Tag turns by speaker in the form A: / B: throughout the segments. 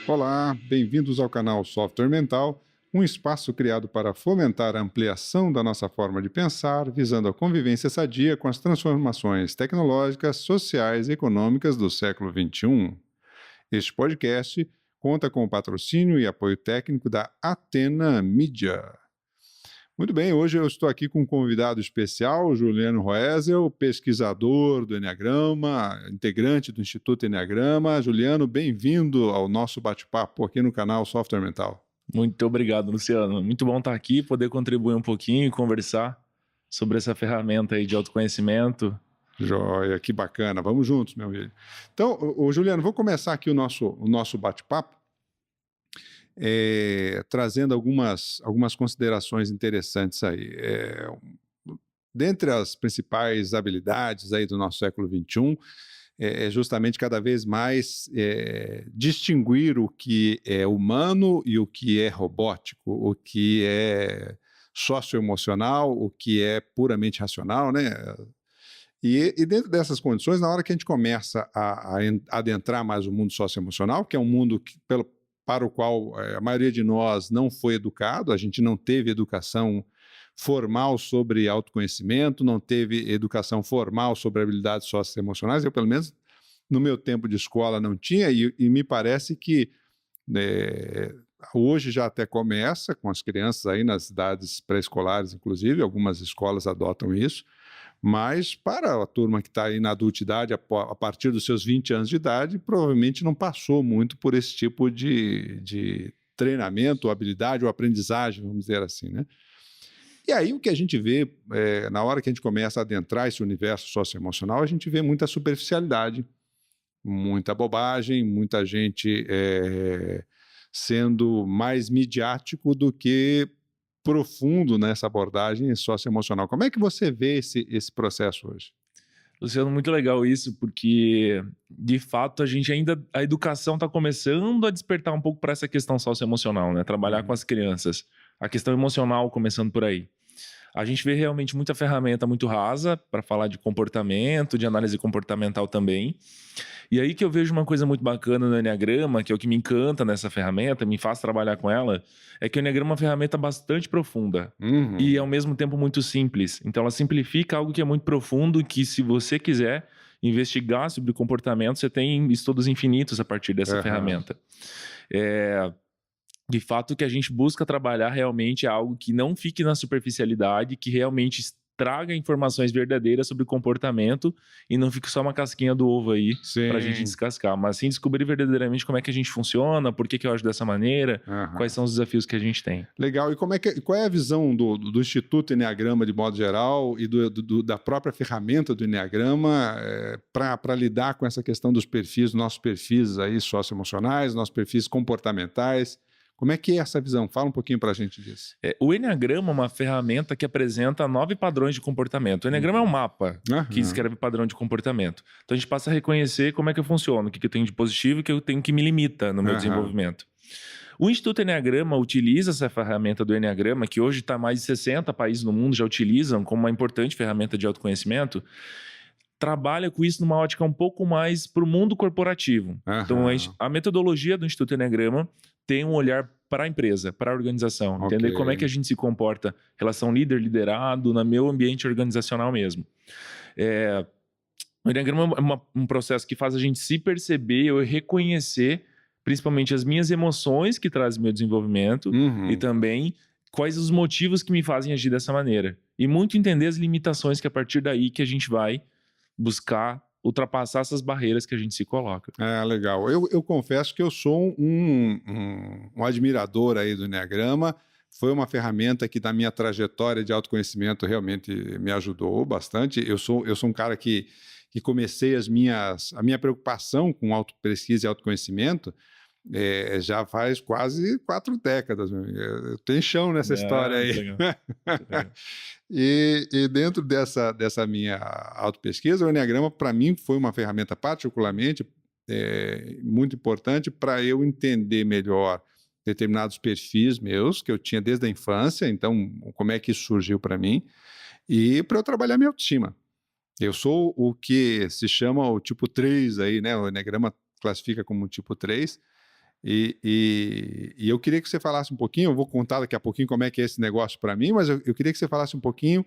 A: Olá, bem-vindos ao canal Software Mental, um espaço criado para fomentar a ampliação da nossa forma de pensar, visando a convivência sadia com as transformações tecnológicas, sociais e econômicas do século XXI. Este podcast conta com o patrocínio e apoio técnico da Atena Media. Muito bem, hoje eu estou aqui com um convidado especial, Juliano Roesel, pesquisador do Enneagrama, integrante do Instituto Enneagrama. Juliano, bem-vindo ao nosso bate-papo aqui no canal Software Mental.
B: Muito obrigado, Luciano. Muito bom estar aqui, poder contribuir um pouquinho e conversar sobre essa ferramenta aí de autoconhecimento.
A: Joia, que bacana. Vamos juntos, meu amigo. Então, Juliano, vou começar aqui o nosso bate-papo, trazendo algumas considerações interessantes aí. Dentre as principais habilidades aí do nosso século XXI, é justamente cada vez mais distinguir o que é humano e o que é robótico, o que é socioemocional, o que é puramente racional, né? E dentro dessas condições, na hora que a gente começa a adentrar mais o mundo socioemocional, que é um mundo para o qual a maioria de nós não foi educado, a gente não teve educação formal sobre autoconhecimento, não teve educação formal sobre habilidades socioemocionais, eu pelo menos no meu tempo de escola não tinha, e me parece que hoje já até começa com as crianças aí nas idades pré-escolares, inclusive, algumas escolas adotam isso, mas para a turma que está aí na adultidade, a partir dos seus 20 anos de idade, provavelmente não passou muito por esse tipo de treinamento, habilidade ou aprendizagem, vamos dizer assim, né? E aí o que a gente vê, na hora que a gente começa a adentrar esse universo socioemocional, a gente vê muita superficialidade, muita bobagem, muita gente sendo mais midiático do que profundo nessa abordagem socioemocional. Como é que você vê esse processo hoje?
B: Luciano, muito legal isso, porque de fato a educação está começando a despertar um pouco para essa questão socioemocional, né? Trabalhar com as crianças. A questão emocional começando por aí. A gente vê realmente muita ferramenta muito rasa para falar de comportamento, de análise comportamental também. E aí que eu vejo uma coisa muito bacana no Enneagrama, que é o que me encanta nessa ferramenta, me faz trabalhar com ela, é que o Enneagrama é uma ferramenta bastante profunda e ao mesmo tempo muito simples. Então ela simplifica algo que é muito profundo, que se você quiser investigar sobre o comportamento, você tem estudos infinitos a partir dessa ferramenta. De fato, o que a gente busca trabalhar realmente é algo que não fique na superficialidade, que realmente traga informações verdadeiras sobre o comportamento e não fique só uma casquinha do ovo aí para a gente
A: Sim.
B: descascar, mas sim descobrir verdadeiramente como é que a gente funciona, por que eu ajo dessa maneira, quais são os desafios que a gente tem.
A: Legal. E qual é a visão do Instituto Enneagrama de modo geral e da própria ferramenta do Enneagrama para lidar com essa questão dos perfis, nossos perfis aí socioemocionais, nossos perfis comportamentais? Como é que é essa visão? Fala um pouquinho para a gente disso.
B: O Enneagrama é uma ferramenta que apresenta 9 padrões de comportamento. O Enneagrama é um mapa que descreve padrão de comportamento. Então a gente passa a reconhecer como é que eu funciono, o que eu tenho de positivo e o que eu tenho que me limita no meu desenvolvimento. O Instituto Enneagrama utiliza essa ferramenta do Enneagrama, que hoje está mais de 60 países no mundo já utilizam como uma importante ferramenta de autoconhecimento, trabalha com isso numa ótica um pouco mais para o mundo corporativo. Então, a metodologia do Instituto Enneagrama tem um olhar para a empresa, para a organização, entender como é que a gente se comporta, relação líder-liderado, no meu ambiente organizacional mesmo. O Enneagrama é um processo que faz a gente se perceber ou reconhecer, principalmente as minhas emoções que trazem meu desenvolvimento e também quais os motivos que me fazem agir dessa maneira. E muito entender as limitações que a partir daí que a gente vai buscar ultrapassar essas barreiras que a gente se coloca.
A: Legal. Eu confesso que eu sou um admirador aí do Enneagrama. Foi uma ferramenta que, na minha trajetória de autoconhecimento, realmente me ajudou bastante. Eu sou um cara que comecei a minha preocupação com autopesquisa e autoconhecimento já faz quase 4 décadas. Tem chão nessa história aí.
B: Legal.
A: E dentro dessa minha autopesquisa, o Enneagrama, para mim, foi uma ferramenta particularmente muito importante para eu entender melhor determinados perfis meus, que eu tinha desde a infância, então, como é que isso surgiu para mim, e para eu trabalhar minha autoestima. Eu sou o que se chama o tipo 3 aí, né? O Enneagrama classifica como tipo 3, E eu queria que você falasse um pouquinho, eu vou contar daqui a pouquinho como é que é esse negócio para mim, mas eu queria que você falasse um pouquinho,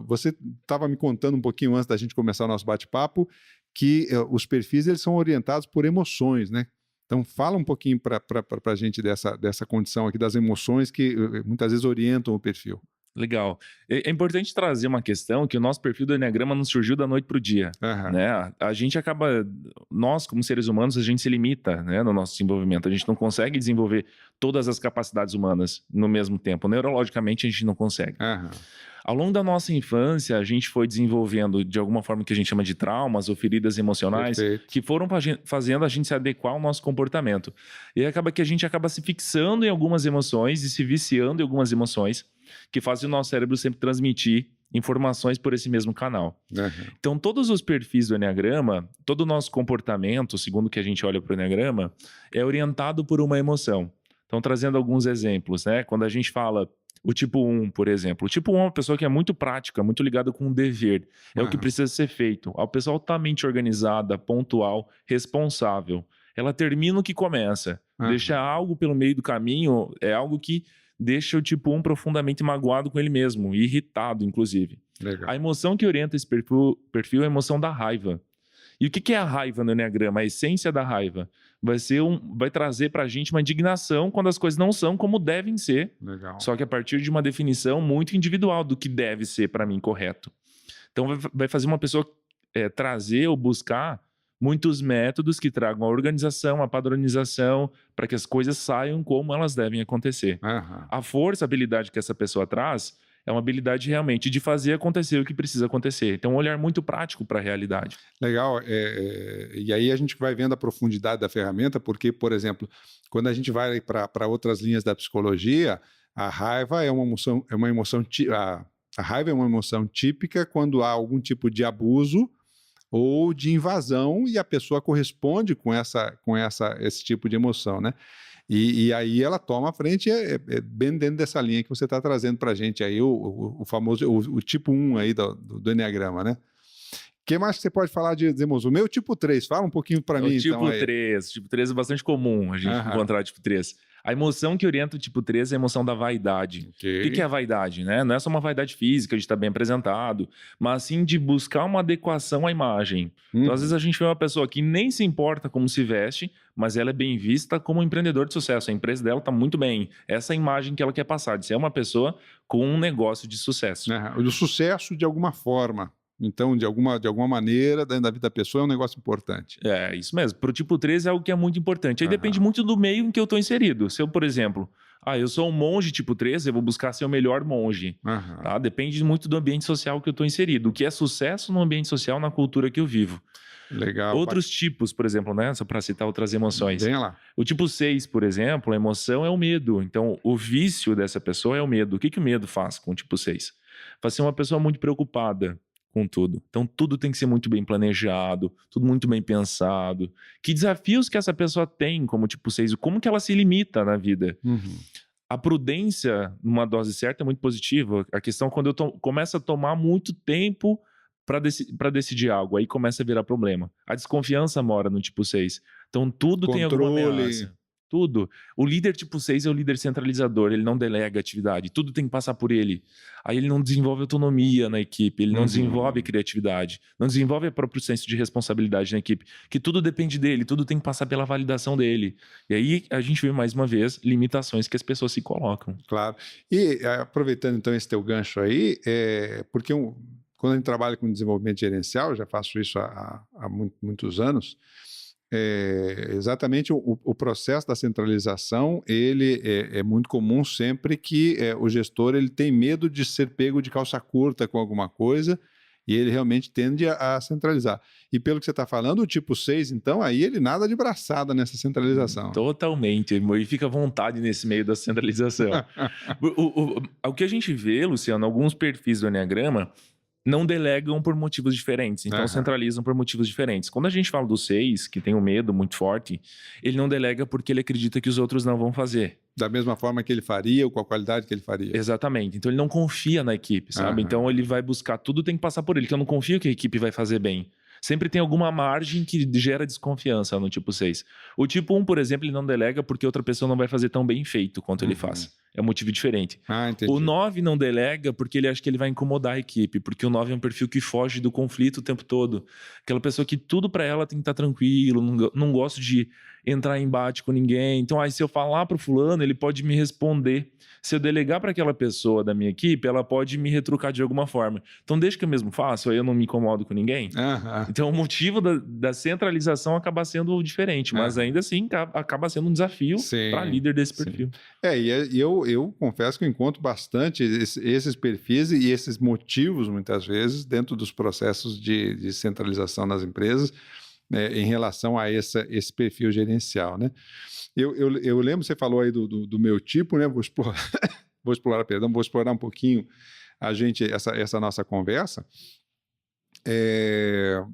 A: você estava me contando um pouquinho antes da gente começar o nosso bate-papo, que os perfis eles são orientados por emoções, né? Então fala um pouquinho para a gente dessa condição aqui das emoções que muitas vezes orientam o perfil.
B: Legal. É importante trazer uma questão que o nosso perfil do Eneagrama não surgiu da noite para o dia. Né? A gente acaba, nós como seres humanos, a gente se limita, né, no nosso desenvolvimento. A gente não consegue desenvolver todas as capacidades humanas no mesmo tempo. Neurologicamente, a gente não consegue. Ao longo da nossa infância, a gente foi desenvolvendo de alguma forma que a gente chama de traumas ou feridas emocionais. Perfeito. Que foram fazendo a gente se adequar ao nosso comportamento. E acaba que a gente acaba se fixando em algumas emoções e se viciando em algumas emoções que fazem o nosso cérebro sempre transmitir informações por esse mesmo canal. Então, todos os perfis do Eneagrama, todo o nosso comportamento, segundo o que a gente olha para o Eneagrama, é orientado por uma emoção. Então, trazendo alguns exemplos, né? Quando a gente fala o tipo 1, por exemplo. O tipo 1 é uma pessoa que é muito prática, muito ligada com o dever. É o que precisa ser feito. A pessoa altamente organizada, pontual, responsável. Ela termina o que começa. Deixa algo pelo meio do caminho, é algo que deixa o tipo 1 profundamente magoado com ele mesmo, irritado, inclusive.
A: Legal.
B: A emoção que orienta esse perfil é a emoção da raiva. E o que é a raiva no Eneagrama? A essência da raiva vai trazer para a gente uma indignação quando as coisas não são como devem ser.
A: Legal.
B: Só que a partir de uma definição muito individual do que deve ser para mim correto. Então vai fazer uma pessoa trazer ou buscar muitos métodos que tragam a organização, a padronização, para que as coisas saiam como elas devem acontecer. A força, a habilidade que essa pessoa traz é uma habilidade realmente de fazer acontecer o que precisa acontecer. Então, um olhar muito prático para a realidade.
A: Legal. E aí a gente vai vendo a profundidade da ferramenta, porque, por exemplo, quando a gente vai para outras linhas da psicologia, a raiva é uma emoção, a raiva é uma emoção típica quando há algum tipo de abuso ou de invasão e a pessoa corresponde com esse tipo de emoção, né? E aí ela toma a frente, bem dentro dessa linha que você está trazendo para a gente aí, o famoso, o tipo 1 aí do Eneagrama, né? O que mais que você pode falar de emoção? O meu tipo 3, fala um pouquinho para mim,
B: então.
A: O
B: tipo 3 é bastante comum a gente encontrar o tipo 3. A emoção que orienta o tipo 3 é a emoção da vaidade. O que é a vaidade, né? Não é só uma vaidade física de estar bem apresentado, mas sim de buscar uma adequação à imagem. Então, às vezes a gente vê uma pessoa que nem se importa como se veste, mas ela é bem vista como um empreendedor de sucesso. A empresa dela está muito bem. Essa é a imagem que ela quer passar, de ser uma pessoa com um negócio de sucesso.
A: Do sucesso de alguma forma. Então, de alguma maneira, dentro da vida da pessoa é um negócio importante.
B: É, isso mesmo. Para o tipo 3 é algo que é muito importante. Aí depende muito do meio em que eu estou inserido. Se eu, por exemplo, eu sou um monge tipo 3, eu vou buscar ser o melhor monge. Tá? Depende muito do ambiente social que eu estou inserido. O que é sucesso no ambiente social, na cultura que eu vivo.
A: Legal.
B: Outros tipos, por exemplo, né? Só para citar outras emoções.
A: Vem lá.
B: O tipo 6, por exemplo, a emoção é o medo. Então, o vício dessa pessoa é o medo. O que o medo faz com o tipo 6? Faz ser uma pessoa muito preocupada com tudo. Então, tudo tem que ser muito bem planejado, tudo muito bem pensado. Que desafios que essa pessoa tem como tipo 6? Como que ela se limita na vida? A prudência, numa dose certa, é muito positiva. A questão é quando eu começo a tomar muito tempo para decidir algo, aí começa a virar problema. A desconfiança mora no tipo 6. Então, tudo tem alguma ameaça. Tudo. O líder tipo 6 é o líder centralizador, ele não delega atividade, tudo tem que passar por ele. Aí ele não desenvolve autonomia na equipe, ele não desenvolve criatividade, não desenvolve o próprio senso de responsabilidade na equipe, que tudo depende dele, tudo tem que passar pela validação dele. E aí a gente vê mais uma vez limitações que as pessoas se colocam.
A: Claro. E aproveitando então esse teu gancho aí, porque quando a gente trabalha com desenvolvimento gerencial, eu já faço isso há muitos anos, exatamente o processo da centralização, ele é muito comum sempre que o gestor ele tem medo de ser pego de calça curta com alguma coisa e ele realmente tende a centralizar. E pelo que você está falando, o tipo 6, então, aí ele nada de braçada nessa centralização.
B: Totalmente, e fica à vontade nesse meio da centralização. O que a gente vê, Luciano, alguns perfis do Eneagrama não delegam por motivos diferentes, então centralizam por motivos diferentes. Quando a gente fala do 6, que tem um medo muito forte, ele não delega porque ele acredita que os outros não vão fazer.
A: Da mesma forma que ele faria ou com a qualidade que ele faria.
B: Exatamente. Então ele não confia na equipe, sabe? Então ele vai buscar, tudo tem que passar por ele, que eu não confio que a equipe vai fazer bem. Sempre tem alguma margem que gera desconfiança no tipo 6. O tipo 1, por exemplo, ele não delega porque outra pessoa não vai fazer tão bem feito quanto ele faz. É um motivo diferente.
A: Entendi.
B: O 9 não delega porque ele acha que ele vai incomodar a equipe, porque o 9 é um perfil que foge do conflito o tempo todo. Aquela pessoa que tudo pra ela tem que estar tranquilo, não gosta de entrar em embate com ninguém. Então, aí se eu falar pro fulano, ele pode me responder. Se eu delegar para aquela pessoa da minha equipe, ela pode me retrucar de alguma forma. Então, deixa que eu mesmo faço, aí eu não me incomodo com ninguém. Então, o motivo da centralização acaba sendo diferente, mas ainda assim acaba sendo um desafio para líder desse perfil.
A: E eu confesso que eu encontro bastante esses perfis e esses motivos, muitas vezes, dentro dos processos de centralização nas empresas, em relação a esse perfil gerencial, né? Eu lembro, você falou aí do meu tipo, né? Vou explorar um pouquinho essa nossa conversa. Eu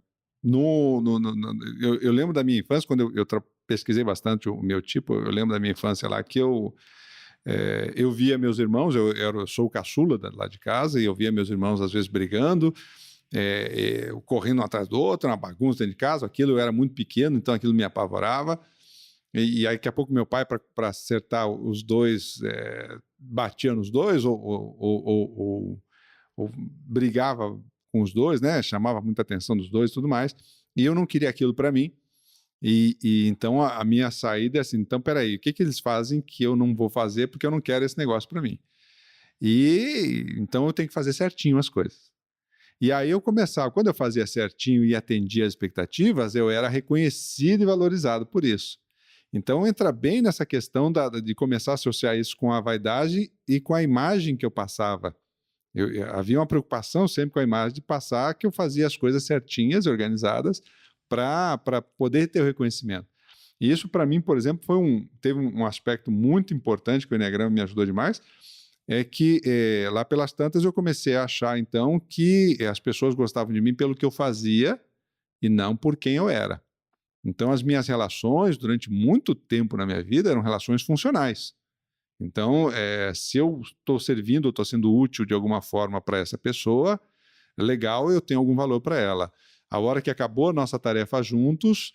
A: lembro da minha infância, quando eu pesquisei bastante o meu tipo, eu lembro da minha infância lá que eu via meus irmãos, eu sou o caçula lá de casa, e eu via meus irmãos às vezes brigando, correndo um atrás do outro, uma bagunça dentro de casa, aquilo, eu era muito pequeno, então aquilo me apavorava. E aí, daqui a pouco, meu pai, para acertar os dois, batia nos dois ou brigava com os dois, né? Chamava muita atenção dos dois e tudo mais. E eu não queria aquilo para mim. E então a minha saída é assim: então, peraí, o que eles fazem que eu não vou fazer porque eu não quero esse negócio para mim? E então eu tenho que fazer certinho as coisas. E aí eu começava, quando eu fazia certinho e atendia as expectativas, eu era reconhecido e valorizado por isso. Então entra bem nessa questão de começar a associar isso com a vaidade e com a imagem que eu passava. Havia uma preocupação sempre com a imagem de passar que eu fazia as coisas certinhas, organizadas, para poder ter o reconhecimento. E isso, para mim, por exemplo, teve um aspecto muito importante que o Enneagrama me ajudou demais, é que lá pelas tantas eu comecei a achar, então, que as pessoas gostavam de mim pelo que eu fazia e não por quem eu era. Então, as minhas relações, durante muito tempo na minha vida, eram relações funcionais. Então, se eu estou servindo ou estou sendo útil de alguma forma para essa pessoa, legal, eu tenho algum valor para ela. A hora que acabou a nossa tarefa juntos,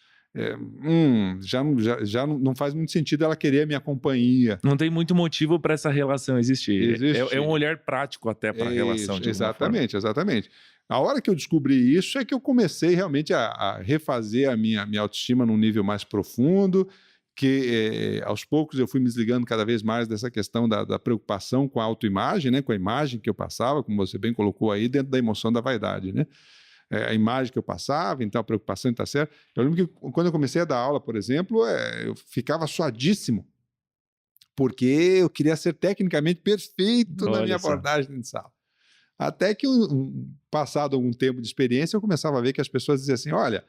A: já não faz muito sentido ela querer a minha companhia.
B: Não tem muito motivo para essa relação existir. É um olhar prático até para a relação.
A: Exatamente. A hora que eu descobri isso é que eu comecei realmente a refazer a minha autoestima num nível mais profundo, que aos poucos eu fui me desligando cada vez mais dessa questão da preocupação com a autoimagem, né, com a imagem que eu passava, como você bem colocou aí, dentro da emoção da vaidade, né? A imagem que eu passava, então a preocupação em estar certo. Eu lembro que quando eu comecei a dar aula, por exemplo, eu ficava suadíssimo, porque eu queria ser tecnicamente perfeito na minha abordagem de sala. Até que, passado algum tempo de experiência, eu começava a ver que as pessoas diziam assim: olha,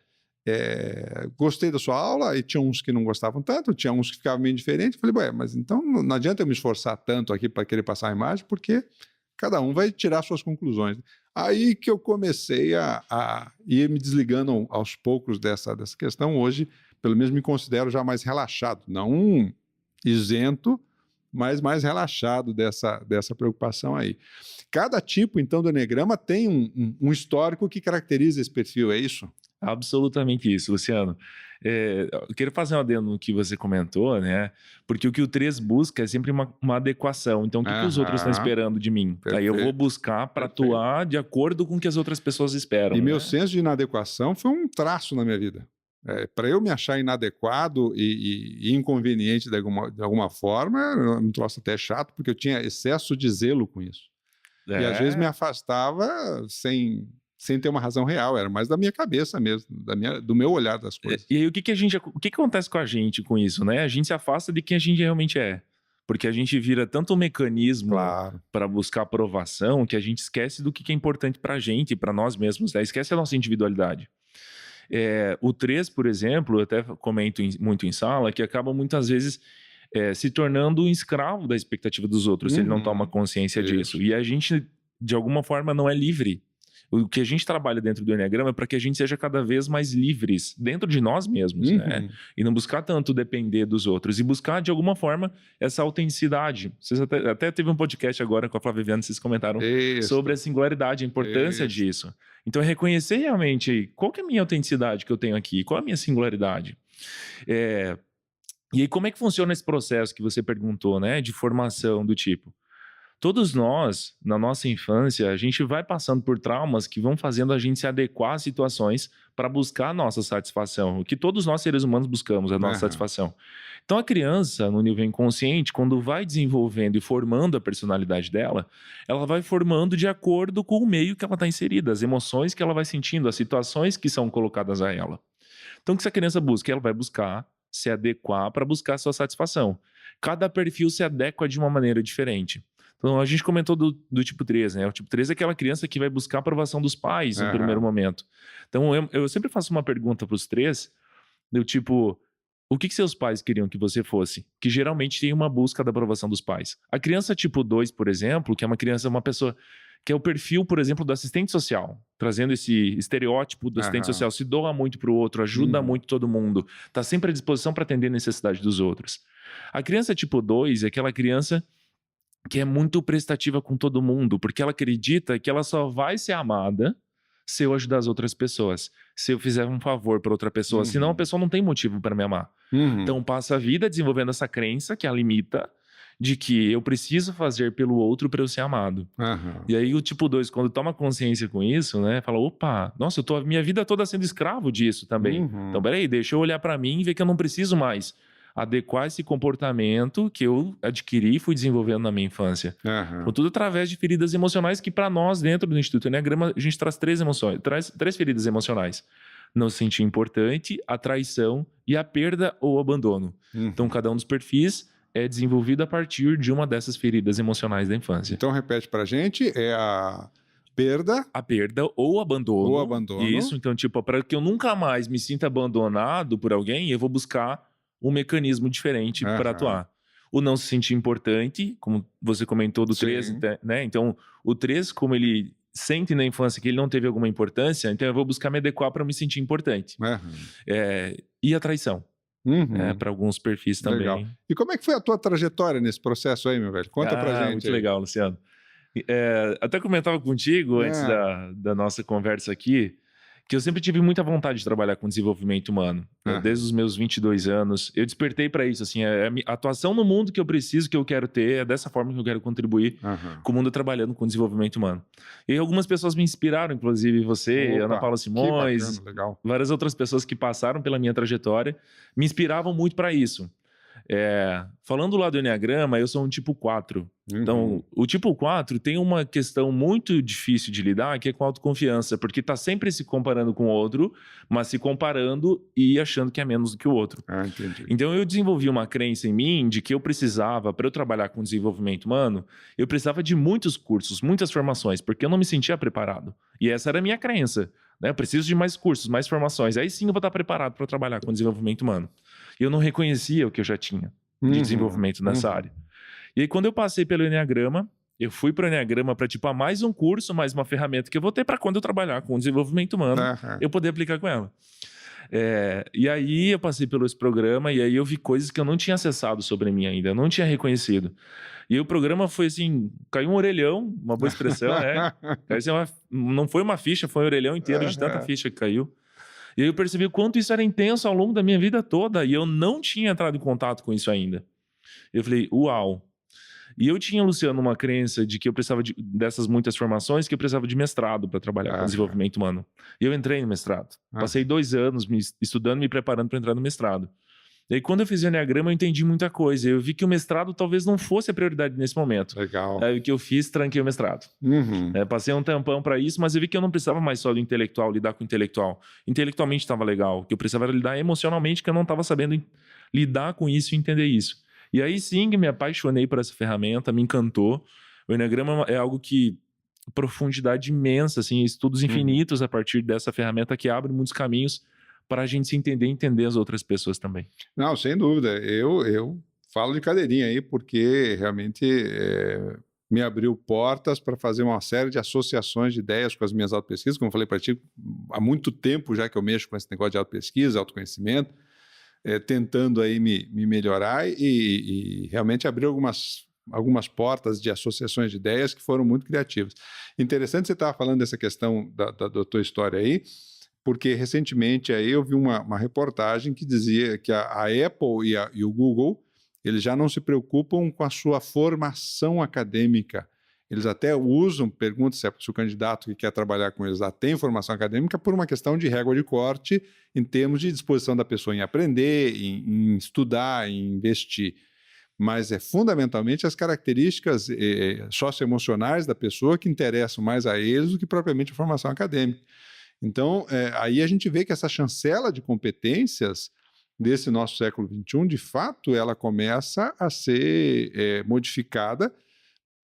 A: gostei da sua aula, e tinha uns que não gostavam tanto, tinha uns que ficavam meio diferentes. Eu falei, mas então não adianta eu me esforçar tanto aqui para querer passar a imagem, porque cada um vai tirar suas conclusões. Aí que eu comecei a ir me desligando aos poucos dessa questão. Hoje, pelo menos, me considero já mais relaxado, não isento, mas mais relaxado dessa preocupação aí. Cada tipo, então, do Enneagrama tem um histórico que caracteriza esse perfil, é isso?
B: Absolutamente isso, Luciano. Eu quero fazer um adendo no que você comentou, né? Porque o que o 3 busca é sempre uma adequação. Então, o que os outros estão esperando de mim?
A: Perfeito.
B: Aí eu vou buscar para atuar de acordo com o que as outras pessoas esperam.
A: E meu senso de inadequação foi um traço na minha vida. Para eu me achar inadequado e inconveniente de alguma forma, era um troço até chato, porque eu tinha excesso de zelo com isso. E às vezes me afastava sem ter uma razão real, era mais da minha cabeça mesmo, do meu olhar das coisas.
B: E aí o que acontece com a gente com isso, né? A gente se afasta de quem a gente realmente é. Porque a gente vira tanto um mecanismo para buscar aprovação que a gente esquece do que é importante para a gente, para nós mesmos, né? Esquece a nossa individualidade. O 3, por exemplo, eu até comento muito em sala, que acaba muitas vezes se tornando um escravo da expectativa dos outros, se ele não toma consciência disso. E a gente, de alguma forma, não é livre O que a gente trabalha dentro do Enneagrama é para que a gente seja cada vez mais livres dentro de nós mesmos, né? E não buscar tanto depender dos outros. E buscar, de alguma forma, essa autenticidade. Vocês até teve um podcast agora com a Flávia Viana, vocês comentaram sobre a singularidade, a importância disso. Então, é reconhecer realmente qual que é a minha autenticidade que eu tenho aqui, qual é a minha singularidade. E aí, como é que funciona esse processo que você perguntou, né? De formação do tipo. Todos nós, na nossa infância, a gente vai passando por traumas que vão fazendo a gente se adequar a situações para buscar a nossa satisfação. O que todos nós, seres humanos, buscamos, a nossa satisfação. Então, a criança, no nível inconsciente, quando vai desenvolvendo e formando a personalidade dela, ela vai formando de acordo com o meio que ela está inserida, as emoções que ela vai sentindo, as situações que são colocadas a ela. Então, o que essa criança busca? Ela vai buscar se adequar para buscar a sua satisfação. Cada perfil se adequa de uma maneira diferente. Então, a gente comentou do tipo 3, né? O tipo 3 é aquela criança que vai buscar a aprovação dos pais no primeiro momento. Então, eu sempre faço uma pergunta para os 3, do tipo, o que seus pais queriam que você fosse? Que geralmente tem uma busca da aprovação dos pais. A criança tipo 2, por exemplo, que é uma pessoa que é o perfil, por exemplo, do assistente social, trazendo esse estereótipo do assistente social, se doa muito para o outro, ajuda muito todo mundo, está sempre à disposição para atender a necessidade dos outros. A criança tipo 2 é aquela criança que é muito prestativa com todo mundo, porque ela acredita que ela só vai ser amada se eu ajudar as outras pessoas, se eu fizer um favor para outra pessoa, senão a pessoa não tem motivo para me amar. Então passa a vida desenvolvendo essa crença que a limita, de que eu preciso fazer pelo outro para eu ser amado. E aí o tipo 2, quando toma consciência com isso, né, fala, opa, nossa, eu tô a minha vida toda sendo escravo disso também. Então peraí, deixa eu olhar para mim e ver que eu não preciso mais adequar esse comportamento que eu adquiri e fui desenvolvendo na minha infância. Então, tudo através de feridas emocionais que, para nós, dentro do Instituto Enneagrama, a gente traz 3 emoções, traz 3 feridas emocionais. Não se sentir importante, a traição e a perda ou abandono. Então, cada um dos perfis é desenvolvido a partir de uma dessas feridas emocionais da infância.
A: Então, repete pra gente, é a perda...
B: A perda ou abandono.
A: Ou abandono.
B: Isso, então, tipo, para que eu nunca mais me sinta abandonado por alguém, eu vou buscar um mecanismo diferente para atuar. O não se sentir importante, como você comentou do 3, né? Então, o 3, como ele sente na infância que ele não teve alguma importância, então eu vou buscar me adequar para me sentir importante. E a traição. Para alguns perfis também.
A: Legal. E como é que foi a tua trajetória nesse processo aí, meu velho? Conta pra gente.
B: Muito legal, Luciano. Até comentava contigo antes da nossa conversa aqui, que eu sempre tive muita vontade de trabalhar com desenvolvimento humano. Desde os meus 22 anos, eu despertei para isso. Assim, a atuação no mundo que eu preciso, que eu quero ter, é dessa forma que eu quero contribuir com o mundo trabalhando com desenvolvimento humano. E algumas pessoas me inspiraram, inclusive você, Ana Paula Simões,
A: legal.
B: Várias outras pessoas que passaram pela minha trajetória, me inspiravam muito para isso. Falando lá do Enneagrama, eu sou um tipo 4. Então, o tipo 4 tem uma questão muito difícil de lidar, que é com a autoconfiança, porque está sempre se comparando com o outro, mas se comparando e achando que é menos do que o outro.
A: Entendi.
B: Então, eu desenvolvi uma crença em mim de que eu precisava, para eu trabalhar com desenvolvimento humano, eu precisava de muitos cursos, muitas formações, porque eu não me sentia preparado. E essa era a minha crença. Né? Eu preciso de mais cursos, mais formações. Aí sim eu vou estar preparado para trabalhar com desenvolvimento humano. E eu não reconhecia o que eu já tinha de desenvolvimento nessa área. E aí, quando eu passei pelo Enneagrama, eu fui para o Enneagrama para, tipo, mais um curso, mais uma ferramenta que eu vou ter para quando eu trabalhar com desenvolvimento humano, eu poder aplicar com ela. E aí, eu passei pelo esse programa e aí eu vi coisas que eu não tinha acessado sobre mim ainda, eu não tinha reconhecido. E aí, o programa foi assim, caiu um orelhão, uma boa expressão, né? Não foi uma ficha, foi um orelhão inteiro de tanta ficha que caiu. E aí eu percebi o quanto isso era intenso ao longo da minha vida toda. E eu não tinha entrado em contato com isso ainda. Eu falei, uau. E eu tinha, Luciano, uma crença de que eu precisava dessas muitas formações, que eu precisava de mestrado para trabalhar com desenvolvimento humano. E eu entrei no mestrado. Passei 2 anos estudando, me preparando para entrar no mestrado. E aí, quando eu fiz o Enneagrama, eu entendi muita coisa. Eu vi que o mestrado talvez não fosse a prioridade nesse momento.
A: Legal.
B: Aí o que eu fiz, tranquei o mestrado. Passei um tampão para isso, mas eu vi que eu não precisava mais só do intelectual, lidar com o intelectual. Intelectualmente estava legal. Que eu precisava lidar emocionalmente, que eu não estava sabendo lidar com isso e entender isso. E aí sim, me apaixonei por essa ferramenta, me encantou. O Enneagrama é algo que... profundidade imensa, assim, estudos infinitos a partir dessa ferramenta que abre muitos caminhos para a gente se entender e entender as outras pessoas também.
A: Não, sem dúvida. Eu falo de cadeirinha aí porque realmente me abriu portas para fazer uma série de associações de ideias com as minhas autopesquisas, como eu falei para ti, há muito tempo já que eu mexo com esse negócio de autopesquisa, autoconhecimento, tentando aí me melhorar e realmente abriu algumas portas de associações de ideias que foram muito criativas. Interessante você estar falando dessa questão da tua história aí, porque recentemente aí eu vi uma reportagem que dizia que a Apple e o Google, eles já não se preocupam com a sua formação acadêmica. Eles até perguntam se o candidato que quer trabalhar com eles já tem formação acadêmica por uma questão de régua de corte em termos de disposição da pessoa em aprender, em estudar, em investir. Mas fundamentalmente as características socioemocionais da pessoa que interessam mais a eles do que propriamente a formação acadêmica. Então, aí a gente vê que essa chancela de competências desse nosso século XXI, de fato, ela começa a ser modificada,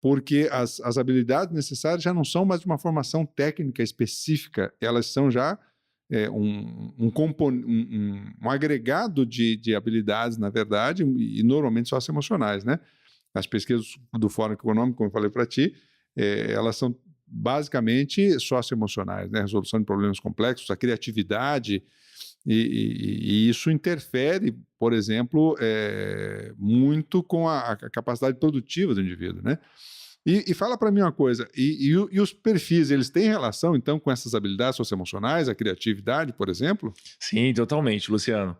A: porque as habilidades necessárias já não são mais uma formação técnica específica, elas são já um agregado de habilidades, na verdade, e normalmente socioemocionais, né? As pesquisas do Fórum Econômico, como eu falei para ti, elas são basicamente socioemocionais, né? Resolução de problemas complexos, a criatividade, e isso interfere, por exemplo, muito com a capacidade produtiva do indivíduo, né? E fala para mim uma coisa, e os perfis, eles têm relação, então, com essas habilidades socioemocionais, a criatividade, por exemplo?
B: Sim, totalmente, Luciano.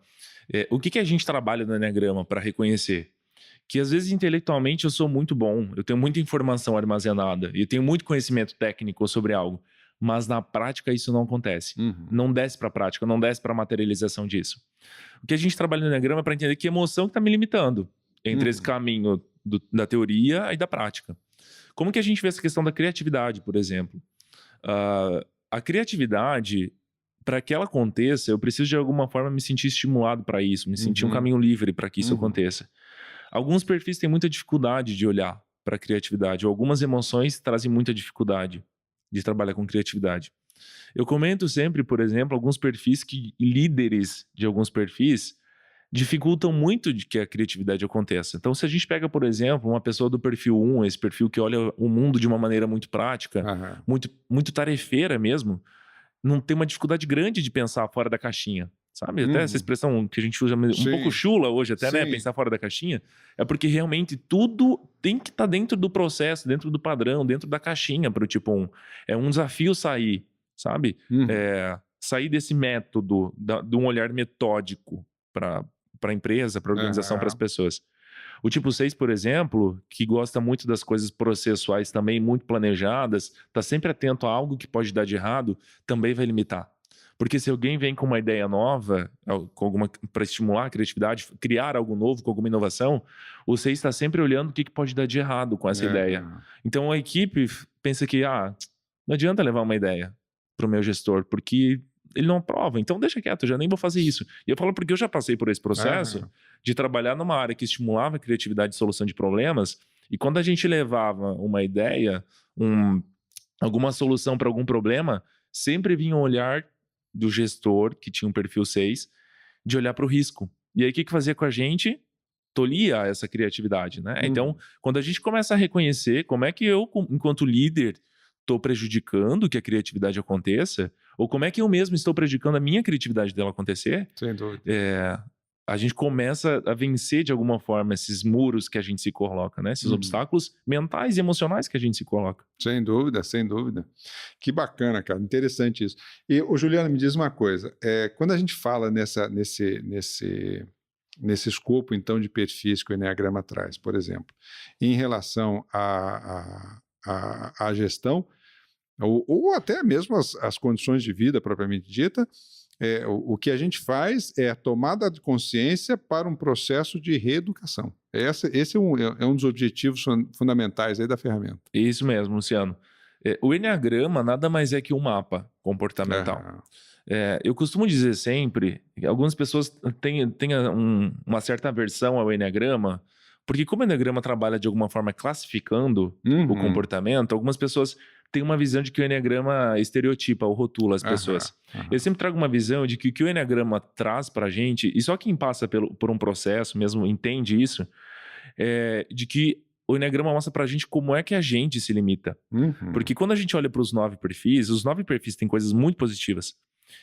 B: O que a gente trabalha no Enneagrama para reconhecer? Que às vezes intelectualmente eu sou muito bom, eu tenho muita informação armazenada, e tenho muito conhecimento técnico sobre algo, mas na prática isso não acontece. Não desce para a prática, não desce para a materialização disso. O que a gente trabalha no Enneagrama é para entender que emoção que está me limitando entre esse caminho da teoria e da prática. Como que a gente vê essa questão da criatividade, por exemplo? A criatividade, para que ela aconteça, eu preciso de alguma forma me sentir estimulado para isso, me sentir um caminho livre para que isso aconteça. Alguns perfis têm muita dificuldade de olhar para a criatividade, ou algumas emoções trazem muita dificuldade de trabalhar com criatividade. Eu comento sempre, por exemplo, alguns perfis que líderes de alguns perfis dificultam muito de que a criatividade aconteça. Então, se a gente pega, por exemplo, uma pessoa do perfil 1, esse perfil que olha o mundo de uma maneira muito prática, muito tarefeira mesmo, não tem uma dificuldade grande de pensar fora da caixinha. Sabe? Até essa expressão que a gente usa um pouco chula hoje até, né? Pensar fora da caixinha. É porque realmente tudo tem que estar dentro do processo, dentro do padrão, dentro da caixinha para o tipo 1. É um desafio sair, sabe? Sair desse método, de um olhar metódico para a empresa, para a organização, para as pessoas. O tipo 6, por exemplo, que gosta muito das coisas processuais também, muito planejadas, está sempre atento a algo que pode dar de errado, também vai limitar. Porque se alguém vem com uma ideia nova, para estimular a criatividade, criar algo novo com alguma inovação, o 6 está sempre olhando o que pode dar de errado com essa ideia. Então a equipe pensa que não adianta levar uma ideia para o meu gestor, porque ele não aprova, então deixa quieto, eu já nem vou fazer isso. E eu falo porque eu já passei por esse processo de trabalhar numa área que estimulava a criatividade e solução de problemas, e quando a gente levava uma ideia, alguma solução para algum problema, sempre vinha um olhar do gestor, que tinha um perfil 6, de olhar para o risco. E aí o que fazia com a gente? Tolia essa criatividade, né? Então, quando a gente começa a reconhecer como é que eu, enquanto líder, estou prejudicando que a criatividade aconteça, ou como é que eu mesmo estou prejudicando a minha criatividade dela acontecer,
A: sem dúvida.
B: A gente começa a vencer de alguma forma esses muros que a gente se coloca, né? Esses obstáculos mentais e emocionais que a gente se coloca.
A: Sem dúvida, sem dúvida. Que bacana, cara, interessante isso. E o Juliano, me diz uma coisa, quando a gente fala nesse escopo, então, de perfis que o Enneagrama traz, por exemplo, em relação à gestão, ou até mesmo as condições de vida propriamente dita, o que a gente faz é a tomada de consciência para um processo de reeducação. Esse é um dos objetivos fundamentais aí da ferramenta.
B: Isso mesmo, Luciano. O Enneagrama nada mais é que um mapa comportamental. Eu costumo dizer sempre que algumas pessoas têm uma certa aversão ao Enneagrama, porque como o Enneagrama trabalha de alguma forma classificando o comportamento, algumas pessoas têm uma visão de que o Enneagrama estereotipa ou rotula as pessoas. Eu sempre trago uma visão de que o que o Enneagrama traz pra gente, e só quem passa por um processo mesmo entende isso, de que o Enneagrama mostra pra gente como é que a gente se limita. Porque quando a gente olha para os 9 perfis, os 9 perfis têm coisas muito positivas.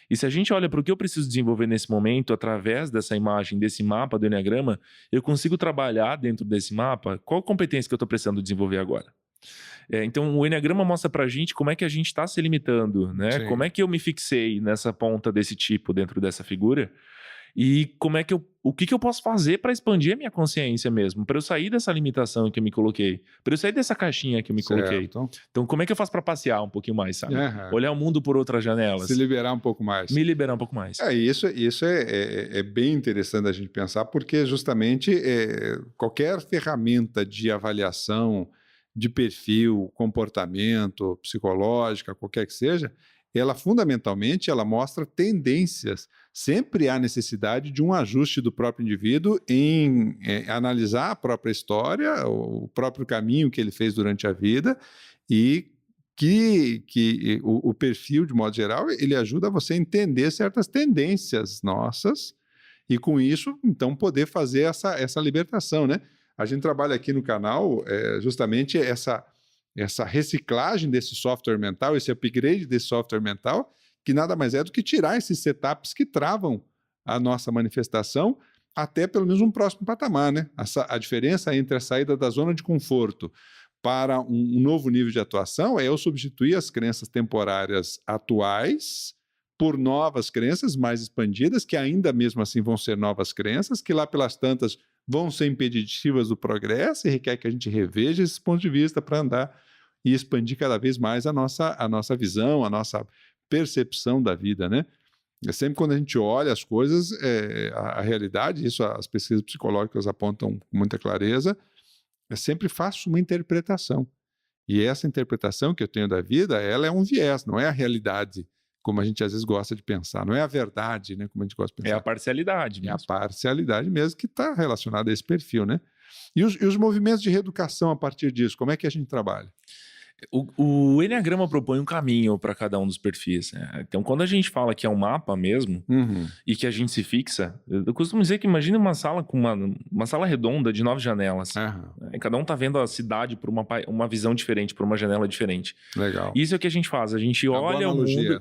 B: E se a gente olha para o que eu preciso desenvolver nesse momento, através dessa imagem, desse mapa do Enneagrama, eu consigo trabalhar dentro desse mapa qual competência que eu estou precisando desenvolver agora. Então, o Enneagrama mostra pra gente como é que a gente está se limitando, né?
A: Sim.
B: Como é que eu me fixei nessa ponta desse tipo dentro dessa figura e como é que o que eu posso fazer para expandir a minha consciência mesmo, para eu sair dessa limitação que eu me coloquei, para eu sair dessa caixinha que eu me coloquei. Então, como é que eu faço para passear um pouquinho mais, sabe? Olhar o mundo por outras janelas.
A: Se liberar um pouco mais.
B: Me liberar um pouco mais.
A: Isso é bem interessante a gente pensar, porque justamente qualquer ferramenta de avaliação de perfil, comportamento, psicológica, qualquer que seja, ela fundamentalmente mostra tendências. Sempre há necessidade de um ajuste do próprio indivíduo em analisar a própria história, o próprio caminho que ele fez durante a vida e que o perfil, de modo geral, ele ajuda você a entender certas tendências nossas e, com isso, então, poder fazer essa libertação, né? A gente trabalha aqui no canal justamente essa reciclagem desse software mental, esse upgrade desse software mental, que nada mais é do que tirar esses setups que travam a nossa manifestação até pelo menos um próximo patamar, né? A diferença entre a saída da zona de conforto para um novo nível de atuação é eu substituir as crenças temporárias atuais por novas crenças mais expandidas, que ainda mesmo assim vão ser novas crenças, que lá pelas tantas vão ser impeditivas do progresso e requer que a gente reveja esse ponto de vista para andar e expandir cada vez mais a nossa visão, a nossa percepção da vida, né? Sempre quando a gente olha as coisas, a realidade, isso as pesquisas psicológicas apontam com muita clareza, sempre faço uma interpretação. E essa interpretação que eu tenho da vida, ela é um viés, não é a realidade, como a gente às vezes gosta de pensar. Não é a verdade, né, como a gente gosta de pensar.
B: É a parcialidade mesmo.
A: É a parcialidade mesmo que está relacionada a esse perfil, né? E os movimentos de reeducação a partir disso, como é que a gente trabalha?
B: O Enneagrama propõe um caminho para cada um dos perfis, né? Então, quando a gente fala que é um mapa mesmo e que a gente se fixa, eu costumo dizer que imagina uma sala com uma sala redonda de 9 janelas. Né? Cada um tá vendo a cidade por uma visão diferente, por uma janela diferente.
A: Legal.
B: Isso é o que a gente faz. A gente olha o mundo.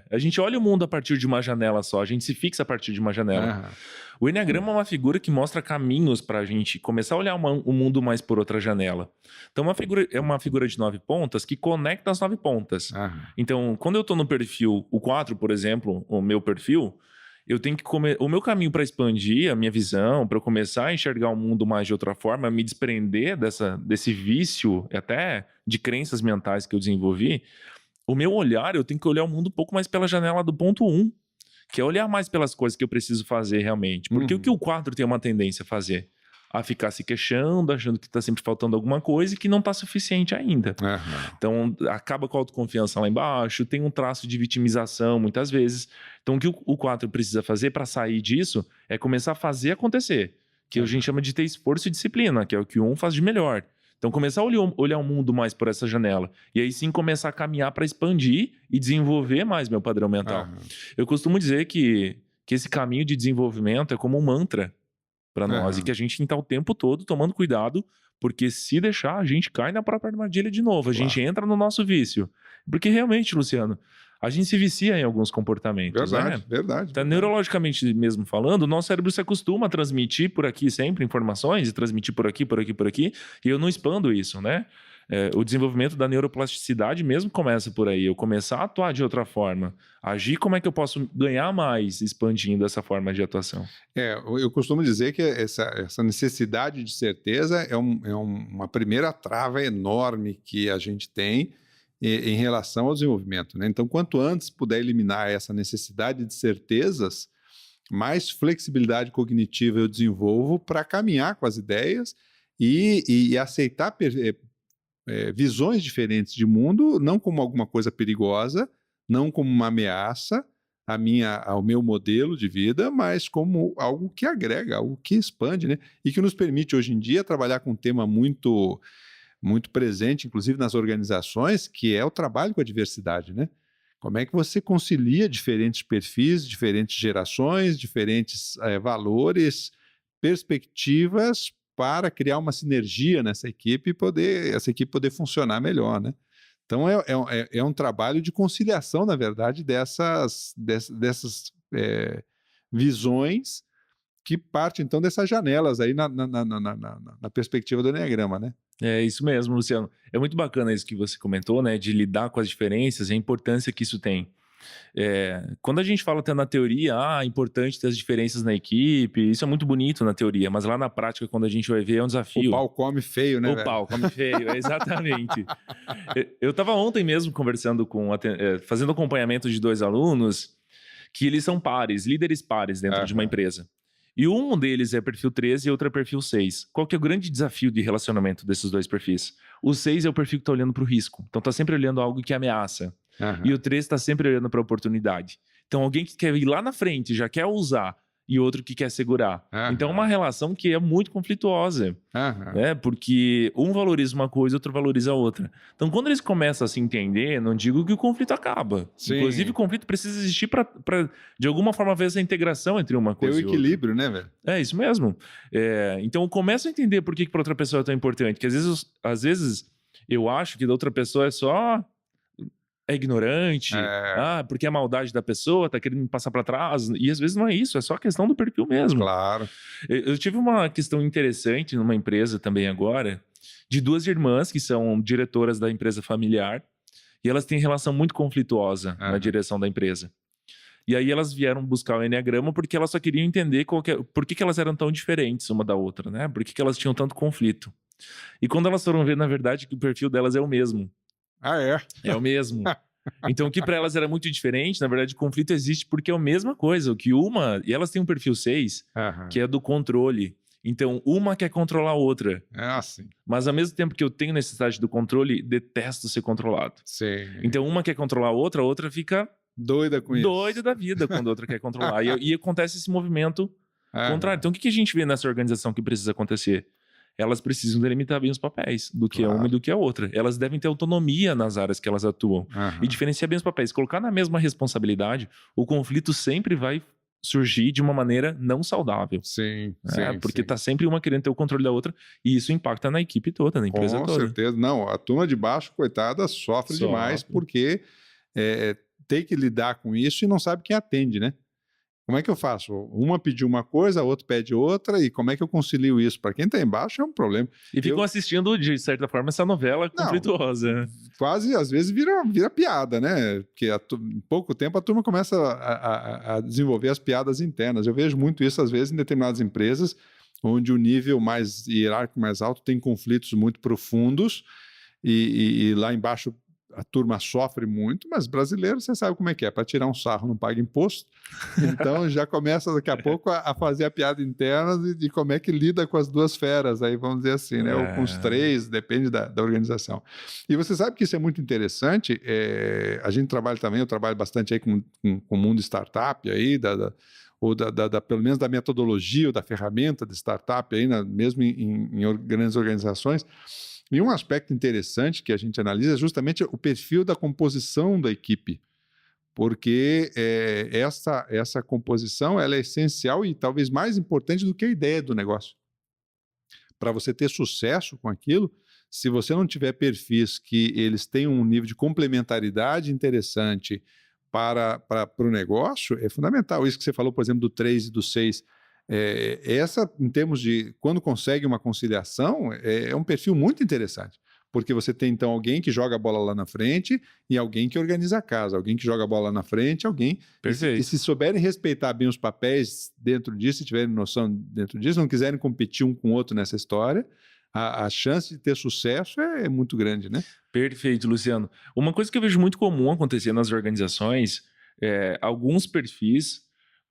B: A gente olha o mundo a partir de uma janela só. A gente se fixa a partir de uma janela. O Enneagrama é uma figura que mostra caminhos para a gente começar a olhar o mundo mais por outra janela. Então, é uma figura de 9 pontas que conecta as 9 pontas. Então, quando eu estou no perfil, o 4, por exemplo, o meu perfil, eu tenho que o meu caminho para expandir a minha visão, para eu começar a enxergar o mundo mais de outra forma, me desprender desse vício, até de crenças mentais que eu desenvolvi, o meu olhar, eu tenho que olhar o mundo um pouco mais pela janela do ponto 1. Que é olhar mais pelas coisas que eu preciso fazer realmente. Porque o que o 4 tem uma tendência a fazer? A ficar se queixando, achando que está sempre faltando alguma coisa e que não está suficiente ainda. Então, acaba com a autoconfiança lá embaixo, tem um traço de vitimização muitas vezes. Então, o que o 4 precisa fazer para sair disso é começar a fazer acontecer. Que a gente chama de ter esforço e disciplina, que é o que o 1 faz de melhor. Então, começar a olhar o mundo mais por essa janela. E aí sim começar a caminhar para expandir e desenvolver mais meu padrão mental. Eu costumo dizer que esse caminho de desenvolvimento é como um mantra para nós. E que a gente tem que estar o tempo todo tomando cuidado, porque se deixar, a gente cai na própria armadilha de novo. A gente entra no nosso vício. Porque realmente, Luciano, a gente se vicia em alguns comportamentos.
A: Verdade.
B: Então, neurologicamente mesmo falando, o nosso cérebro se acostuma a transmitir por aqui sempre informações, e transmitir por aqui, e eu não expando isso, né? O desenvolvimento da neuroplasticidade mesmo começa por aí. Eu começar a atuar de outra forma. Agir, como é que eu posso ganhar mais expandindo essa forma de atuação?
A: Eu costumo dizer que essa necessidade de certeza é uma primeira trava enorme que a gente tem em relação ao desenvolvimento, né? Então, quanto antes puder eliminar essa necessidade de certezas, mais flexibilidade cognitiva eu desenvolvo para caminhar com as ideias e aceitar visões diferentes de mundo, não como alguma coisa perigosa, não como uma ameaça ao meu modelo de vida, mas como algo que agrega, algo que expande, né? E que nos permite, hoje em dia, trabalhar com um tema muito presente, inclusive nas organizações, que é o trabalho com a diversidade, né? Como é que você concilia diferentes perfis, diferentes gerações, diferentes valores, perspectivas para criar uma sinergia nessa equipe e essa equipe poder funcionar melhor, né? Então, é um trabalho de conciliação, na verdade, dessas visões que partem, então, dessas janelas aí na perspectiva do Enneagrama, né?
B: É isso mesmo, Luciano. É muito bacana isso que você comentou, né? De lidar com as diferenças e a importância que isso tem. Quando a gente fala até na teoria, é importante ter as diferenças na equipe, isso é muito bonito na teoria, mas lá na prática, quando a gente vai ver, é um desafio.
A: O pau come feio, né?
B: O pau come feio, exatamente. Eu estava ontem mesmo conversando fazendo acompanhamento de 2 alunos, que eles são pares, líderes pares dentro de uma empresa. E um deles é perfil 13 e outro é perfil 6. Qual que é o grande desafio de relacionamento desses 2 perfis? O 6 é o perfil que está olhando para o risco. Então está sempre olhando algo que ameaça. E o 13 está sempre olhando para a oportunidade. Então alguém que quer ir lá na frente, já quer usar, e outro que quer segurar. Então é uma relação que é muito conflituosa. Porque um valoriza uma coisa, outro valoriza a outra. Então quando eles começam a se entender, não digo que o conflito acaba. Sim. Inclusive o conflito precisa existir para de alguma forma ver essa integração entre uma coisa e outra.
A: Ter o equilíbrio, né, velho?
B: É isso mesmo. Então começa a entender por que para outra pessoa é tão importante. Que às vezes eu acho que da outra pessoa é ignorante, porque é a maldade da pessoa, tá querendo me passar para trás, e às vezes não é isso, é só a questão do perfil mesmo.
A: Claro.
B: Eu tive uma questão interessante numa empresa também agora, de 2 irmãs que são diretoras da empresa familiar, e elas têm relação muito conflituosa na direção da empresa. E aí elas vieram buscar o Enneagrama porque elas só queriam entender por que elas eram tão diferentes uma da outra, né? Por que elas tinham tanto conflito. E quando elas foram ver, na verdade, que o perfil delas é o mesmo. É o mesmo. Então, o que para elas era muito diferente, na verdade, o conflito existe porque é a mesma coisa. E elas têm um perfil 6, que é do controle. Então, uma quer controlar a outra.
A: Sim.
B: Mas, ao mesmo tempo que eu tenho necessidade do controle, detesto ser controlado.
A: Sim.
B: Então, uma quer controlar a outra fica
A: doida com isso.
B: Doida da vida quando a outra quer controlar. E acontece esse movimento contrário. Então, o que a gente vê nessa organização que precisa acontecer? Elas precisam delimitar bem os papéis do que é uma e do que é a outra. Elas devem ter autonomia nas áreas que elas atuam e diferenciar bem os papéis. Colocar na mesma responsabilidade, o conflito sempre vai surgir de uma maneira não saudável.
A: Sim,
B: porque tá sempre uma querendo ter o controle da outra e isso impacta na equipe toda, na empresa toda.
A: Com certeza. Não, a turma de baixo, coitada, sofre demais porque tem que lidar com isso e não sabe quem atende, né? Como é que eu faço? Uma pediu uma coisa, a outra pede outra, e como é que eu concilio isso? Para quem está embaixo é um problema.
B: E ficam assistindo, de certa forma, essa novela conflituosa.
A: Quase, às vezes, vira piada, né? Porque em pouco tempo a turma começa a desenvolver as piadas internas. Eu vejo muito isso, às vezes, em determinadas empresas, onde o nível mais hierárquico, mais alto, tem conflitos muito profundos, e lá embaixo a turma sofre muito, mas brasileiro, você sabe como é que é, para tirar um sarro não paga imposto, então já começa daqui a pouco a fazer a piada interna de como é que lida com as 2 feras, aí vamos dizer assim, né? Ou com os 3, depende da organização. E você sabe que isso é muito interessante, a gente trabalha também, eu trabalho bastante aí com o mundo startup aí, pelo menos da metodologia ou da ferramenta de startup aí, mesmo em grandes organizações. E um aspecto interessante que a gente analisa é justamente o perfil da composição da equipe, porque essa composição ela é essencial e talvez mais importante do que a ideia do negócio. Para você ter sucesso com aquilo, se você não tiver perfis que eles tenham um nível de complementaridade interessante para o negócio, é fundamental. Isso que você falou, por exemplo, do 3 e do 6, em termos de quando consegue uma conciliação, é um perfil muito interessante, porque você tem então alguém que joga a bola lá na frente e alguém que organiza a casa, alguém que joga a bola lá na frente, alguém...
B: Perfeito.
A: E se souberem respeitar bem os papéis dentro disso, se tiverem noção dentro disso, não quiserem competir um com o outro nessa história, a chance de ter sucesso é muito grande, né?
B: Perfeito, Luciano. Uma coisa que eu vejo muito comum acontecer nas organizações alguns perfis,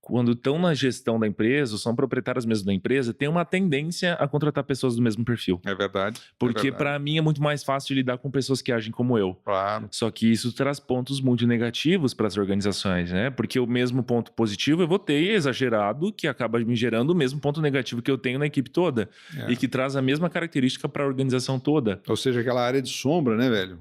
B: quando estão na gestão da empresa, ou são proprietários mesmo da empresa, tem uma tendência a contratar pessoas do mesmo perfil.
A: É verdade.
B: Porque para mim é muito mais fácil de lidar com pessoas que agem como eu.
A: Claro.
B: Só que isso traz pontos muito negativos para as organizações, né? Porque o mesmo ponto positivo eu vou ter exagerado, que acaba me gerando o mesmo ponto negativo que eu tenho na equipe toda. E que traz a mesma característica para a organização toda.
A: Ou seja, aquela área de sombra, né, velho?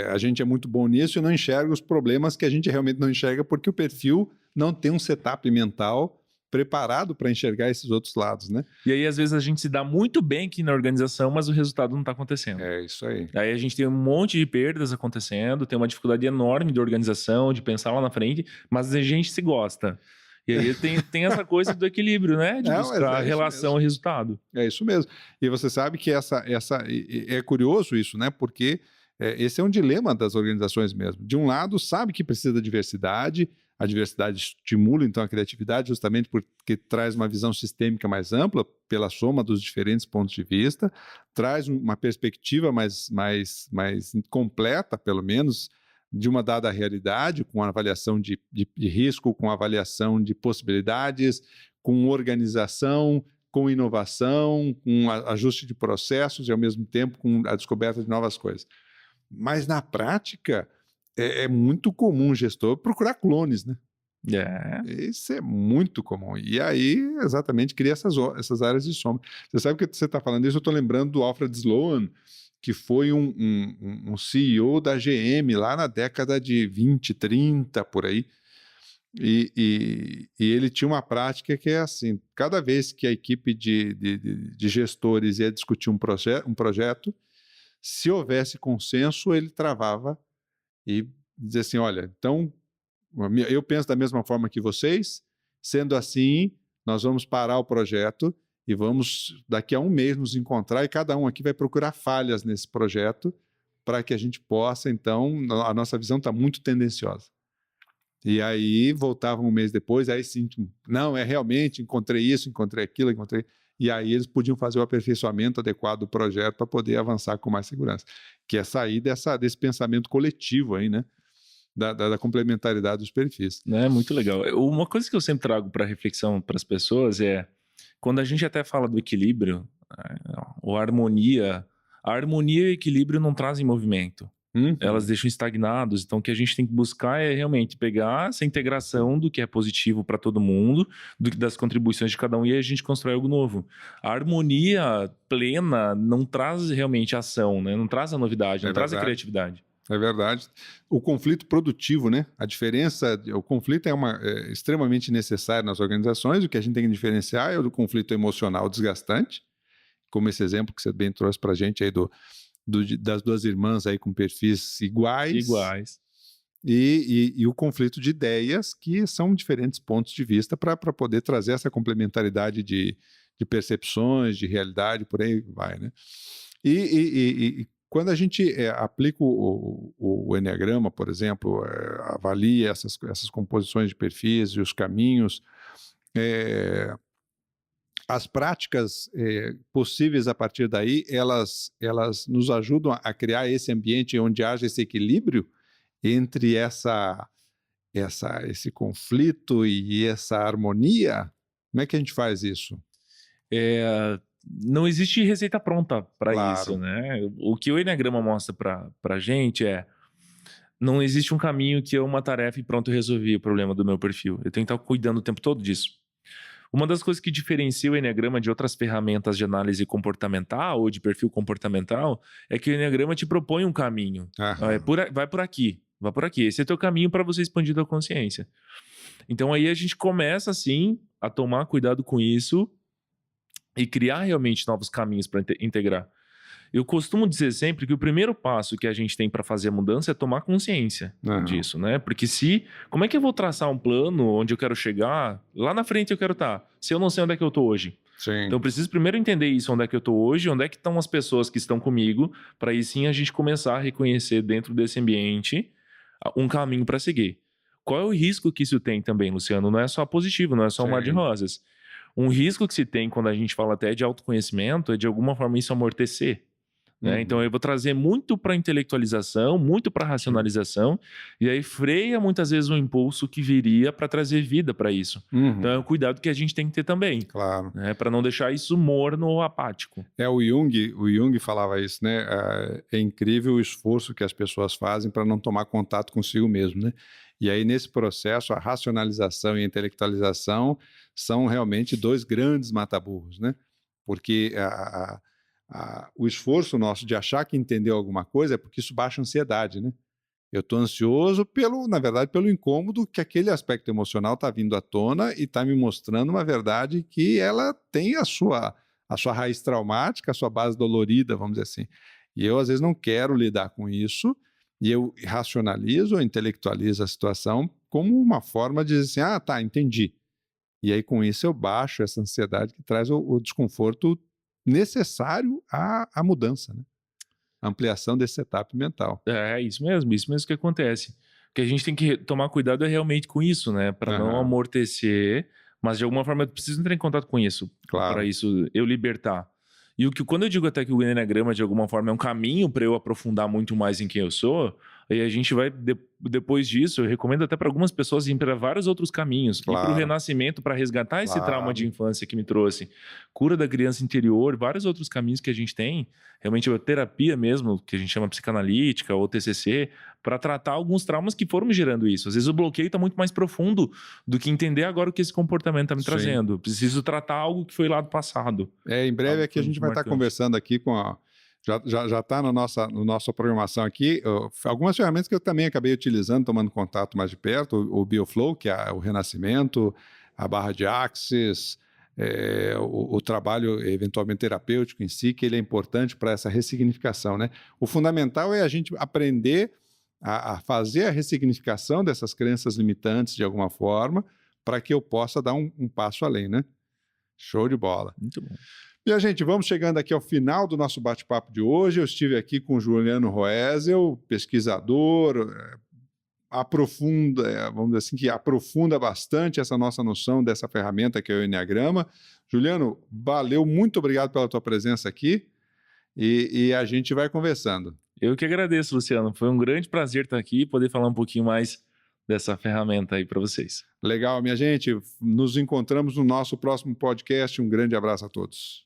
A: A gente é muito bom nisso e não enxerga os problemas que a gente realmente não enxerga porque o perfil não tem um setup mental preparado para enxergar esses outros lados, né?
B: E aí, às vezes, a gente se dá muito bem aqui na organização, mas o resultado não está acontecendo.
A: É isso aí.
B: Aí a gente tem um monte de perdas acontecendo, tem uma dificuldade enorme de organização, de pensar lá na frente, mas a gente se gosta. E aí tem essa coisa do equilíbrio, né? De buscar relação e resultado.
A: É isso mesmo. E você sabe que é curioso isso, né? Porque esse é um dilema das organizações mesmo. De um lado, sabe que precisa da diversidade, a diversidade estimula, então, a criatividade, justamente porque traz uma visão sistêmica mais ampla, pela soma dos diferentes pontos de vista, traz uma perspectiva mais completa, pelo menos, de uma dada realidade, com avaliação de risco, com avaliação de possibilidades, com organização, com inovação, com ajuste de processos e, ao mesmo tempo, com a descoberta de novas coisas. Mas, na prática, é muito comum o gestor procurar clones, né? Isso é muito comum. E aí, exatamente, cria essas áreas de sombra. Você sabe que você está falando isso, eu estou lembrando do Alfred Sloan, que foi um CEO da GM lá na década de 20, 30, por aí. E ele tinha uma prática que é assim, cada vez que a equipe de gestores ia discutir um projeto, se houvesse consenso, ele travava e dizia assim, olha, então, eu penso da mesma forma que vocês, sendo assim, nós vamos parar o projeto e vamos, daqui a um mês, nos encontrar e cada um aqui vai procurar falhas nesse projeto para que a gente possa, então, a nossa visão está muito tendenciosa. E aí, voltava um mês depois, aí sim, não, realmente, encontrei isso, encontrei aquilo, E aí eles podiam fazer o aperfeiçoamento adequado do projeto para poder avançar com mais segurança. Que é sair desse pensamento coletivo aí, né? Da complementaridade dos perfis.
B: É muito legal. Uma coisa que eu sempre trago para reflexão para as pessoas é, quando a gente até fala do equilíbrio, ou a harmonia e o equilíbrio não trazem movimento. Elas deixam estagnados. Então, o que a gente tem que buscar é realmente pegar essa integração do que é positivo para todo mundo, das contribuições de cada um, e a gente constrói algo novo. A harmonia plena não traz realmente ação, né? Não traz a novidade, não traz a criatividade.
A: É verdade. O conflito produtivo, né? O conflito é extremamente necessário nas organizações. O que a gente tem que diferenciar é o do conflito emocional desgastante, como esse exemplo que você bem trouxe para a gente aí das duas irmãs aí com perfis iguais. E o conflito de ideias, que são diferentes pontos de vista para poder trazer essa complementaridade de percepções, de realidade, por aí vai, né? E quando a gente aplica o Enneagrama, por exemplo, avalia essas composições de perfis e os caminhos, as práticas possíveis a partir daí, elas nos ajudam a criar esse ambiente onde haja esse equilíbrio entre esse conflito e essa harmonia. Como é que a gente faz isso?
B: Não existe receita pronta para
A: Claro.
B: isso, né? O que o Enneagrama mostra para a gente não existe um caminho que é uma tarefa e pronto, eu resolvi o problema do meu perfil. Eu tenho que estar cuidando o tempo todo disso. Uma das coisas que diferencia o Enneagrama de outras ferramentas de análise comportamental ou de perfil comportamental é que o Enneagrama te propõe um caminho. Vai por aqui, vai por aqui. Esse é o teu caminho para você expandir a consciência. Então aí a gente começa, assim, a tomar cuidado com isso e criar realmente novos caminhos para integrar. Eu costumo dizer sempre que o primeiro passo que a gente tem para fazer a mudança é tomar consciência disso, né? Porque como é que eu vou traçar um plano onde eu quero chegar? Lá na frente eu quero estar, se eu não sei onde é que eu estou hoje.
A: Sim.
B: Então eu preciso primeiro entender isso, onde é que eu estou hoje, onde é que estão as pessoas que estão comigo, para aí sim a gente começar a reconhecer dentro desse ambiente um caminho para seguir. Qual é o risco que isso tem também, Luciano? Não é só positivo, não é só um mar de rosas. Um risco que se tem quando a gente fala até de autoconhecimento é de alguma forma isso amortecer. Né? Então eu vou trazer muito para intelectualização, muito para racionalização, e aí freia muitas vezes o impulso que viria para trazer vida para isso. Então é um cuidado que a gente tem que ter também.
A: Claro.
B: Né? Para não deixar isso morno ou apático.
A: O Jung falava isso, né? É incrível o esforço que as pessoas fazem para não tomar contato consigo mesmo, né? E aí, nesse processo, a racionalização e a intelectualização são realmente dois grandes mata-burros, né? Porque o esforço nosso de achar que entendeu alguma coisa é porque isso baixa a ansiedade, né? Eu estou ansioso na verdade, pelo incômodo que aquele aspecto emocional está vindo à tona e está me mostrando uma verdade que ela tem a sua raiz traumática, a sua base dolorida, vamos dizer assim. E eu, às vezes, não quero lidar com isso, e eu racionalizo ou intelectualizo a situação como uma forma de dizer assim, tá, entendi. E aí, com isso, eu baixo essa ansiedade que traz o desconforto necessário à mudança, né? A ampliação desse setup mental.
B: É isso mesmo que acontece. O que a gente tem que tomar cuidado é realmente com isso, né? Para não amortecer, mas de alguma forma eu preciso entrar em contato com isso,
A: claro,
B: para isso eu libertar. E quando eu digo até que o Enneagrama de alguma forma é um caminho para eu aprofundar muito mais em quem eu sou, aí a gente vai, depois disso, eu recomendo até para algumas pessoas ir para vários outros caminhos.
A: Claro.
B: Ir para o renascimento, para resgatar esse trauma de infância que me trouxe. Cura da criança interior, vários outros caminhos que a gente tem. Realmente a terapia mesmo, que a gente chama psicanalítica ou TCC, para tratar alguns traumas que foram me gerando isso. Às vezes o bloqueio está muito mais profundo do que entender agora o que esse comportamento está me trazendo. Preciso tratar algo que foi lá do passado.
A: Em breve aqui a gente vai estar conversando aqui com já está na nossa programação aqui, algumas ferramentas que eu também acabei utilizando, tomando contato mais de perto, o BioFlow, que é o renascimento, a barra de Axis, o trabalho eventualmente terapêutico em si, que ele é importante para essa ressignificação, né? O fundamental é a gente aprender a fazer a ressignificação dessas crenças limitantes de alguma forma, para que eu possa dar um passo além, né? Show de bola.
B: Muito bom.
A: Minha gente, vamos chegando aqui ao final do nosso bate-papo de hoje. Eu estive aqui com o Juliano Roesel, pesquisador, vamos dizer assim, que aprofunda bastante essa nossa noção dessa ferramenta que é o Enneagrama. Juliano, valeu, muito obrigado pela tua presença aqui e a gente vai conversando.
B: Eu que agradeço, Luciano. Foi um grande prazer estar aqui e poder falar um pouquinho mais dessa ferramenta aí para vocês.
A: Legal, minha gente. Nos encontramos no nosso próximo podcast. Um grande abraço a todos.